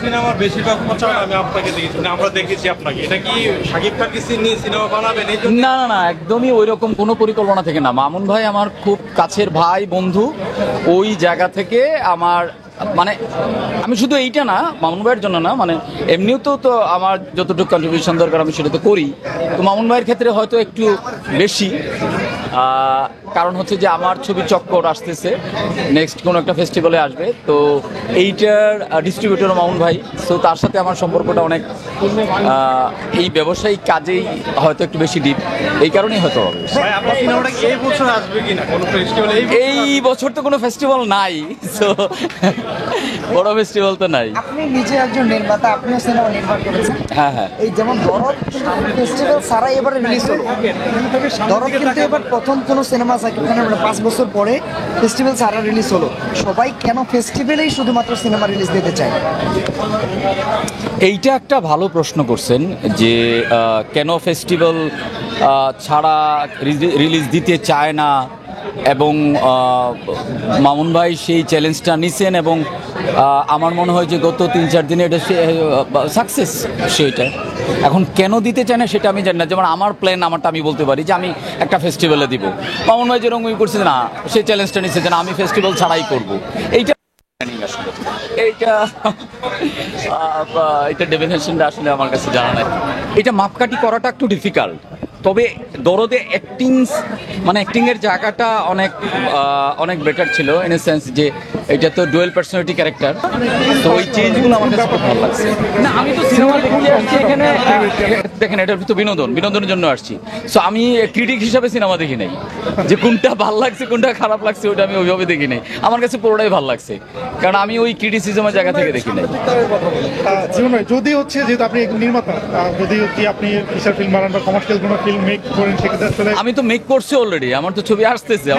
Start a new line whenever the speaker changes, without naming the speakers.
সিনেমার বেশিরভাগ প্রচার আমি আপনাকে দেখেছি, মানে আমরা দেখেছি আপনাকে। এটা কি শাকিব খানকে নিয়ে সিনেমা বানাবেন এই জন্য?
না না না, একদমই ওই রকম কোনো পরিকল্পনা থেকে না। মামুন ভাই আমার খুব কাছের ভাই, বন্ধু। ওই জায়গা থেকে আমার মানে আমি শুধু এইটা না, মামুন ভাইয়ের জন্য না, মানে এমনিও তো আমার যতটুকু কন্ট্রিবিউশন দরকার আমি সেটা তো করি। তো মামুন ভাইয়ের ক্ষেত্রে হয়তো একটু বেশি, কারণ হচ্ছে যে আমার ছবি চক্কর আসতেছে, নেক্সট কোনো একটা ফেস্টিভ্যালে আসবে, তো এইটার ডিস্ট্রিবিউটর মামুন ভাই। সো তার সাথে আমার সম্পর্কটা অনেক এই ব্যবসায়িক কাজেই হয়তো একটু বেশি ডিপ, এই কারণেই হয়তো হবে।
ভাই আপনার সিনেমাটা কি এই বছর আসবে কিনা কোনো ফেস্টিভ্যালে?
এই বছর তো কোনো ফেস্টিভ্যাল নাই, সো বড় ফেস্টিভ্যাল তো নাই।
আপনি নিজে একজন নির্মাতা, আপনিও সিনেমা নির্মাণ করেছেন।
হ্যাঁ হ্যাঁ,
এই যেমন দরদ ফেস্টিভ্যাল ছাড়াই এবারে রিলিজ হলো। দরদ কিন্তু এবার প্রথম কোনো সিনেমা সাকিব খানের 5 বছর পরে ফেস্টিভ্যাল ছাড়া রিলিজ হলো। সবাই কেন ফেস্টিভ্যালেই শুধুমাত্র সিনেমা রিলিজ দিতে চায়?
এইটা একটা ভালো প্রশ্ন করছেন যে কেন ফেস্টিভ্যাল ছাড়া রিলিজ দিতে চায় না, এবং মামুন ভাই সেই চ্যালেঞ্জটা নিছেন, এবং আমার মনে হয় যে গত 3-4 দিনে এটা সাকসেস সেইটা। এখন কেন দিতে চায় না সেটা আমি জানি না। যেমন আমার প্ল্যান, আমারটা আমি বলতে পারি যে আমি একটা ফেস্টিভ্যালে দিব। মামুন ভাই যেরকম করছে না, সেই চ্যালেঞ্জটা নিচ্ছে যে না, আমি ফেস্টিভ্যাল ছাড়াই করব। এইটা আসলে এইটা এটা ডেফিনেশনটা আসলে আমার কাছে জানা নাই। এটা মাপকাঠি করাটা একটু ডিফিকাল্ট, তবে দরদে অ্যাক্টিংয়ের জায়গাটা অনেক বেটার ছিল, ইন এ সেন্স যে এটা তো ডুয়েল পার্সোনালিটি ক্যারেক্টার, তো ওই চেঞ্জগুলো আমার কাছে খুব ভালো লাগছে। না, আমি তো সিনেমা দেখে আসছি এখানে, দেখেন এটা তো বিনোদনের জন্য আসছি। সো আমি ক্রিটিক হিসাবে সিনেমা দেখি নাই যে কোনটা ভালো লাগছে কোনটা খারাপ লাগছে, ওইটা আমি ওইভাবে দেখি নাই। আমার কাছে পুরোটাই ভালো লাগছে, কারণ আমি ওই ক্রিটিসিজমের জায়গা থেকে দেখি নাই।
জীবনে যদি হচ্ছে যেহেতু আপনি একজন নির্মাতা, যদি কি আপনি ফিচার ফিল্ম বানান বা কমার্শিয়াল কোনো ফিল্ম মেক করেন, সেক্ষেত্রে আসলে
আমি তো মেক করছি অলরেডি, আমার তো ছবি আসতেছে।